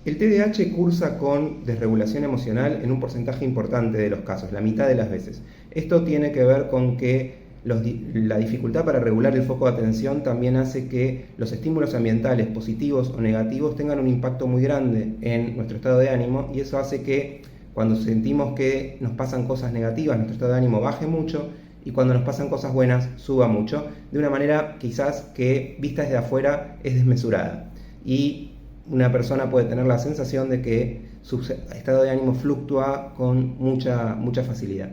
El TDAH cursa con desregulación emocional en un porcentaje importante de los casos, la mitad de las veces. Esto tiene que ver con que la dificultad para regular el foco de atención también hace que los estímulos ambientales positivos o negativos tengan un impacto muy grande en nuestro estado de ánimo, y eso hace que cuando sentimos que nos pasan cosas negativas, nuestro estado de ánimo baje mucho, y cuando nos pasan cosas buenas suba mucho, de una manera quizás que vista desde afuera es desmesurada. Y una persona puede tener la sensación de que su estado de ánimo fluctúa con mucha facilidad.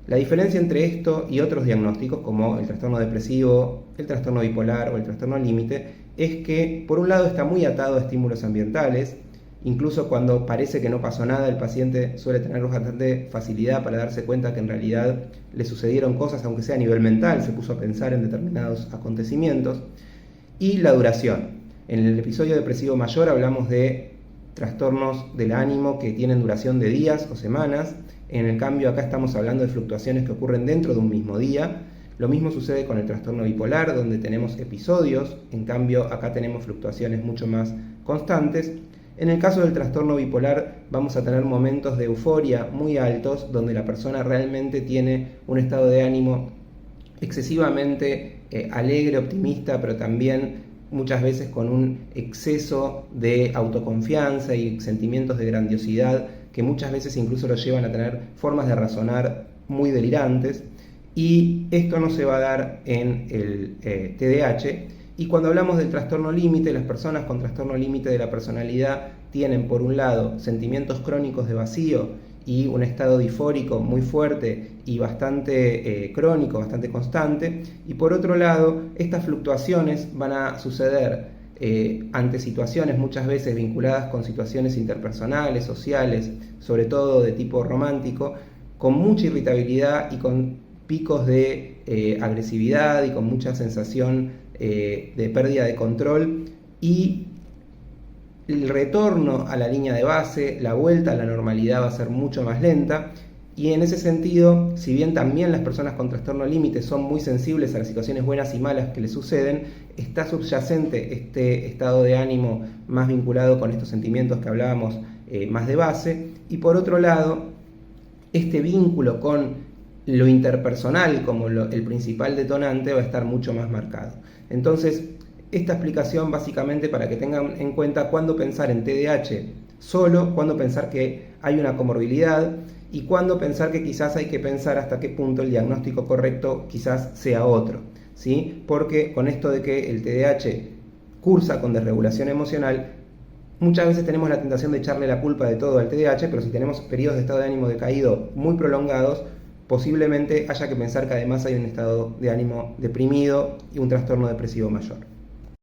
La diferencia entre esto y otros diagnósticos como el trastorno depresivo, el trastorno bipolar o el trastorno límite es que por un lado está muy atado a estímulos ambientales. Incluso cuando parece que no pasó nada, el paciente suele tener bastante facilidad para darse cuenta que en realidad le sucedieron cosas, aunque sea a nivel mental, se puso a pensar en determinados acontecimientos. Y la duración. En el episodio depresivo mayor hablamos de trastornos del ánimo que tienen duración de días o semanas. En el cambio acá estamos hablando de fluctuaciones que ocurren dentro de un mismo día. Lo mismo sucede con el trastorno bipolar, donde tenemos episodios. En cambio acá tenemos fluctuaciones mucho más constantes. En el caso del trastorno bipolar vamos a tener momentos de euforia muy altos, donde la persona realmente tiene un estado de ánimo excesivamente alegre, optimista, pero también muchas veces con un exceso de autoconfianza y sentimientos de grandiosidad que muchas veces incluso los llevan a tener formas de razonar muy delirantes, y esto no se va a dar en el TDAH. Y cuando hablamos del trastorno límite, las personas con trastorno límite de la personalidad tienen por un lado sentimientos crónicos de vacío y un estado disfórico muy fuerte y bastante crónico, bastante constante, y por otro lado estas fluctuaciones van a suceder ante situaciones muchas veces vinculadas con situaciones interpersonales, sociales, sobre todo de tipo romántico, con mucha irritabilidad y con picos de agresividad y con mucha sensación de pérdida de control, y el retorno a la línea de base, la vuelta a la normalidad va a ser mucho más lenta. Y en ese sentido, si bien también las personas con trastorno límite son muy sensibles a las situaciones buenas y malas que les suceden, está subyacente este estado de ánimo más vinculado con estos sentimientos que hablábamos más de base, y por otro lado, este vínculo con lo interpersonal como el principal detonante va a estar mucho más marcado. Entonces, esta explicación básicamente para que tengan en cuenta cuándo pensar en TDAH solo, cuándo pensar que hay una comorbilidad y cuándo pensar que quizás hay que pensar hasta qué punto el diagnóstico correcto quizás sea otro, ¿sí? Porque con esto de que el TDAH cursa con desregulación emocional, muchas veces tenemos la tentación de echarle la culpa de todo al TDAH, pero si tenemos periodos de estado de ánimo decaído muy prolongados, posiblemente haya que pensar que además hay un estado de ánimo deprimido y un trastorno depresivo mayor.